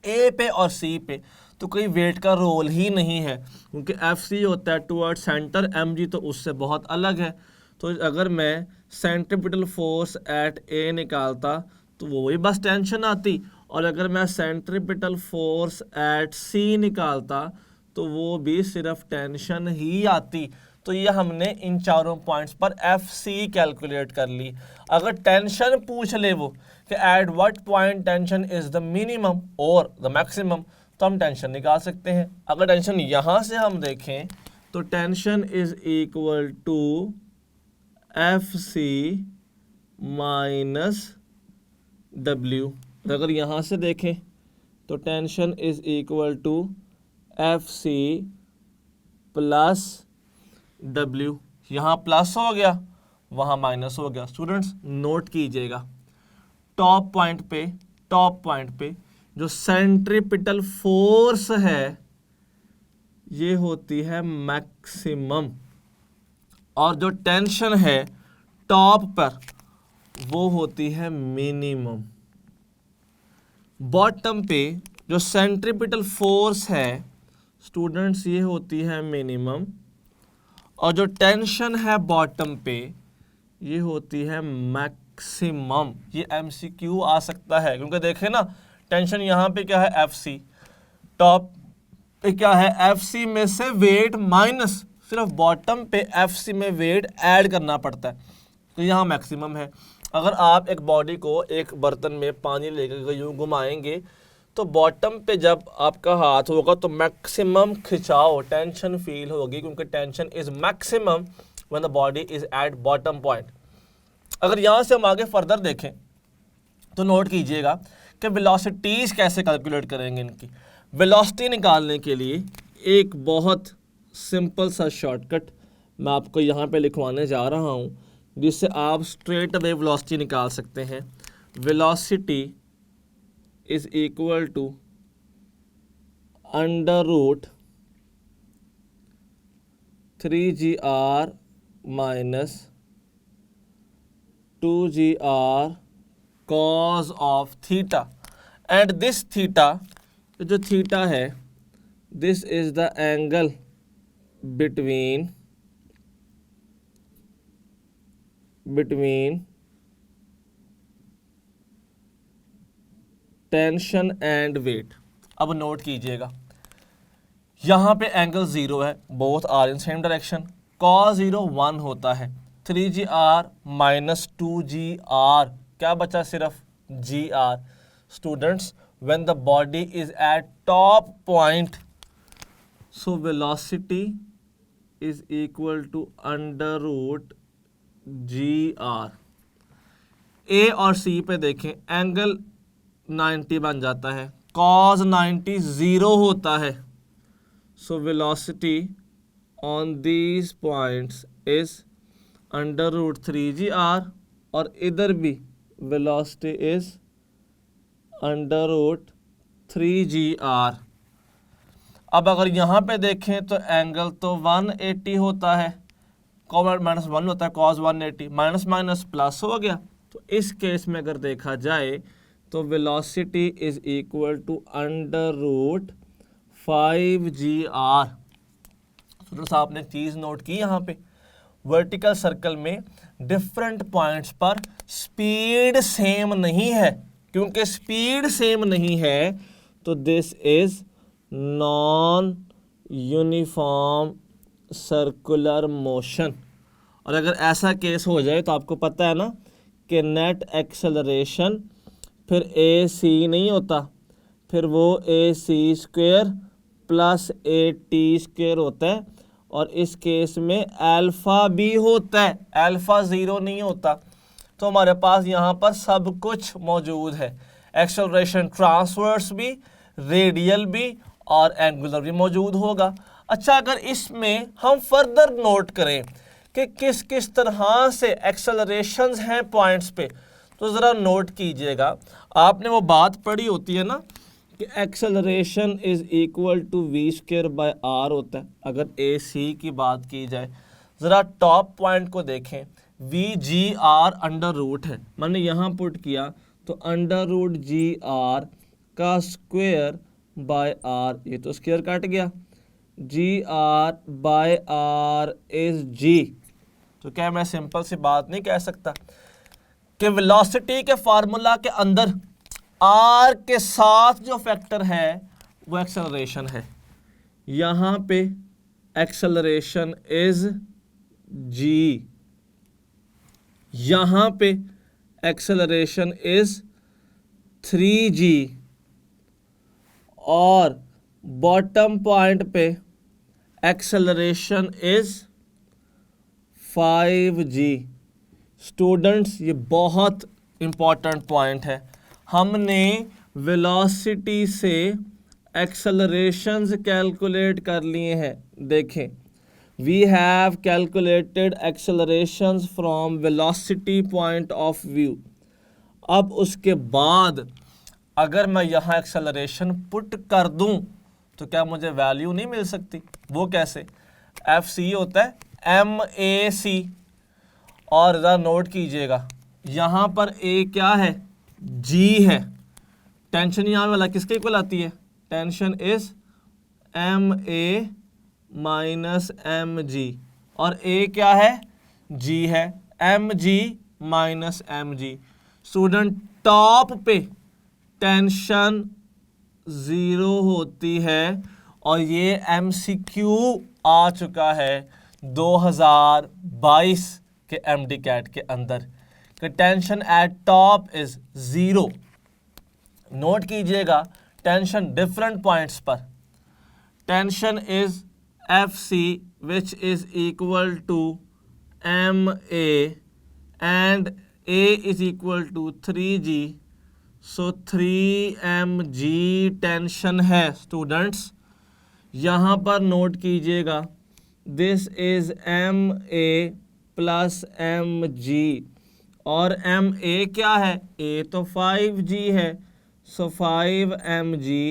A पे और सी पे तो कोई वेट का रोल ही नहीं है, क्योंकि एफ सी होता है टुवर्ड सेंटर, एम जी तो उससे बहुत अलग है। तो अगर मैं सेंट्रीपिटल फोर्स एट ए निकालता तो वो भी बस टेंशन आती, और अगर मैं सेंट्रीपिटल फोर्स एट सी निकालता तो वो भी सिर्फ टेंशन ही आती। तो ये हमने इन चारों पॉइंट्स पर एफ सी कैलकुलेट कर ली। अगर टेंशन पूछ ले वो कि at what point tension is the minimum और द मैक्सिमम, तो हम टेंशन निकाल सकते हैं। अगर टेंशन यहाँ से हम देखें तो tension is equal to F C minus W. अगर यहाँ से देखें तो tension is equal to F C plus W. यहाँ प्लस हो गया, वहाँ माइनस हो गया। स्टूडेंट्स नोट कीजिएगा, टॉप पॉइंट पे जो सेंट्रीपिटल फोर्स है ये होती है मैक्सिमम, और जो टेंशन है टॉप पर वो होती है मिनिमम। बॉटम पे जो सेंट्रीपिटल फोर्स है स्टूडेंट्स ये होती है मिनिमम, और जो टेंशन है बॉटम पे ये होती है मैक्सिमम। ये एमसीक्यू आ सकता है, क्योंकि देखें ना टेंशन यहाँ पे क्या है एफ सी, टॉप पे क्या है एफ सी में से वेट माइनस, सिर्फ बॉटम पे एफ सी में वेट ऐड करना पड़ता है, तो यहाँ मैक्सिमम है। अगर आप एक बॉडी को एक बर्तन में पानी लेकर यूँ घुमाएंगे तो बॉटम पे जब आपका हाथ होगा तो मैक्सिमम खिंचाव टेंशन फील होगी, क्योंकि tension is maximum when the body is at bottom point. अगर यहाँ से हम आगे फर्दर देखें तो नोट कीजिएगा कि वेलोसिटीज कैसे कैलकुलेट करेंगे। इनकी वेलोसिटी निकालने के लिए एक बहुत सिंपल सा शॉर्टकट मैं आपको यहाँ पे लिखवाने जा रहा हूँ, जिससे आप स्ट्रेट अवे वेलोसिटी निकाल सकते हैं। Velocity is equal to under root 3gr minus 2gr cos of theta, and this theta, जो थीटा है this is the angle between tension and weight. अब नोट कीजिएगा यहाँ पे एंगल 0 है, both are in same direction, cos 0 1 होता है, 3gr माइनस 2gr, क्या बचा सिर्फ gr। Students when the body is at top point, so velocity is equal to under root gr। A और सी पे देखें एंगल 90 बन जाता है, cos 90 0 होता है, so velocity on these points is under root 3gr, और इधर भी velocity is under root 3gr। अब अगर यहाँ पे देखें तो एंगल तो 180 होता है, माइनस 1 होता है, cos 180 माइनस माइनस प्लस हो गया। तो इस केस में अगर देखा जाए तो velocity is equal to under root 5gr। Students आपने एक चीज़ नोट की, यहाँ पे वर्टिकल सर्कल में डिफरेंट पॉइंट्स पर स्पीड सेम नहीं है। क्योंकि स्पीड सेम नहीं है तो this is non uniform circular motion. और अगर ऐसा केस हो जाए तो आपको पता है ना कि नेट एक्सेलरेशन फिर ए सी नहीं होता, फिर वो A C square plus A T square होता है, और इस केस में अल्फ़ा भी होता है, अल्फ़ा ज़ीरो नहीं होता। तो हमारे पास यहाँ पर सब कुछ मौजूद है, एक्सेलरेशन ट्रांसवर्स भी, रेडियल भी और एंगुलर भी मौजूद होगा। अच्छा, अगर इसमें हम फर्दर नोट करें कि किस किस तरह से एक्सेलरेशंस हैं पॉइंट्स पे, तो ज़रा नोट कीजिएगा। आपने वो बात पढ़ी होती है ना कि acceleration is equal to V square by R होता है। अगर ए सी की बात की जाए, ज़रा टॉप पॉइंट को देखें, V G R under root है, मैंने यहाँ पुट किया तो अंडर रूट जी आर का स्क्वायर बाय आर, ये तो स्क्वायर कट गया, G R by R is G. तो क्या मैं सिंपल सी बात नहीं कह सकता कि वेलोसिटी के फार्मूला के अंदर आर के साथ जो फैक्टर है वो एक्सेलरेशन है। यहाँ पे एक्सेलरेशन इज जी, यहाँ पे एक्सेलरेशन इज 3g, और बॉटम पॉइंट पे एक्सेलरेशन इज 5g। स्टूडेंट्स, ये बहुत इम्पॉर्टेंट पॉइंट है। हमने वेलोसिटी से एक्सेलरेशंस कैलकुलेट कर लिए हैं। देखें, we have calculated accelerations from velocity point of view. अब उसके बाद अगर मैं यहाँ एक्सेलरेशन पुट कर दूं तो क्या मुझे वैल्यू नहीं मिल सकती? वो कैसे? एफ सी होता है एम ए सी, और ज़रा नोट कीजिएगा यहाँ पर ए क्या है? जी है। टेंशन यहाँ वाला किसके इक्वल आती है? Tension is M A minus M G, और ए क्या है? जी है, M G minus M G. Student, top पे टेंशन ज़ीरो होती है, और ये MCQ आ चुका है 2022 के MD कैट के अंदर कि tension eight top is zero. Note कीजिएगा, टेंशन डिफरेंट पॉइंट्स पर, tension is FC which is equal to MA and A is equal to 3G, so 3mg tension है। स्टूडेंट्स, यहाँ पर नोट कीजिएगा, this is MA plus mg, और MA क्या है? A तो 5g है, सो 5mg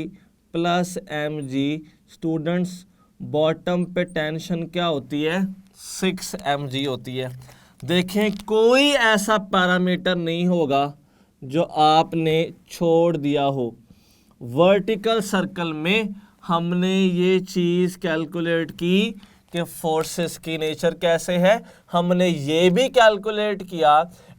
plus mg। Students, bottom पे टेंशन क्या होती है? 6mg होती है। देखें, कोई ऐसा पैरामीटर नहीं होगा जो आपने छोड़ दिया हो। वर्टिकल सर्कल में हमने ये चीज़ कैलकुलेट की कि फोर्सेस की नेचर कैसे है, हमने ये भी कैलकुलेट किया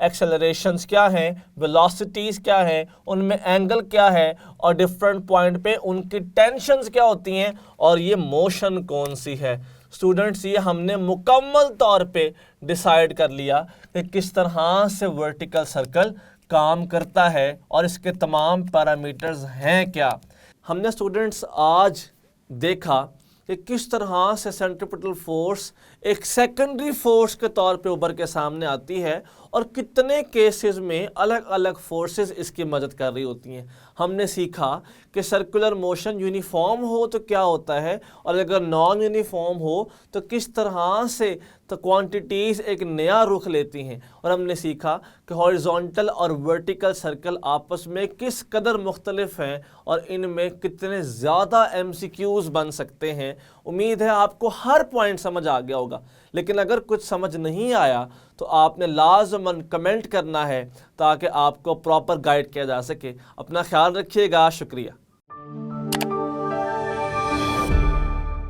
एक्सेलरेशंस क्या हैं, वेलोसिटीज़ क्या हैं, उनमें एंगल क्या है, और डिफरेंट पॉइंट पे उनकी टेंशन्स क्या होती हैं, और ये मोशन कौन सी है। स्टूडेंट्स, ये हमने मुकम्मल तौर पे डिसाइड कर लिया कि किस तरह से वर्टिकल सर्कल काम करता है और इसके तमाम पैरामीटर्स हैं क्या। हमने स्टूडेंट्स आज देखा कि किस तरह से सेंट्रीपिटल फोर्स एक सेकेंडरी फोर्स के तौर पे उभर के सामने आती है, और कितने केसेस में अलग अलग फोर्सेस इसकी मदद कर रही होती हैं। हमने सीखा कि सर्कुलर मोशन यूनिफॉर्म हो तो क्या होता है, और अगर नॉन यूनिफॉर्म हो तो किस तरह से तो क्वांटिटीज़ एक नया रुख लेती हैं। और हमने सीखा कि हॉरिजॉन्टल और वर्टिकल सर्कल आपस में किस कदर मुख्तलिफ हैं, और इनमें कितने ज़्यादा MCQs बन सकते हैं। उम्मीद है आपको हर पॉइंट समझ आ गया होगा, लेकिन अगर कुछ समझ नहीं आया तो आपने लाजमन कमेंट करना है ताकि आपको प्रॉपर गाइड किया जा सके। अपना ख्याल रखिएगा। शुक्रिया।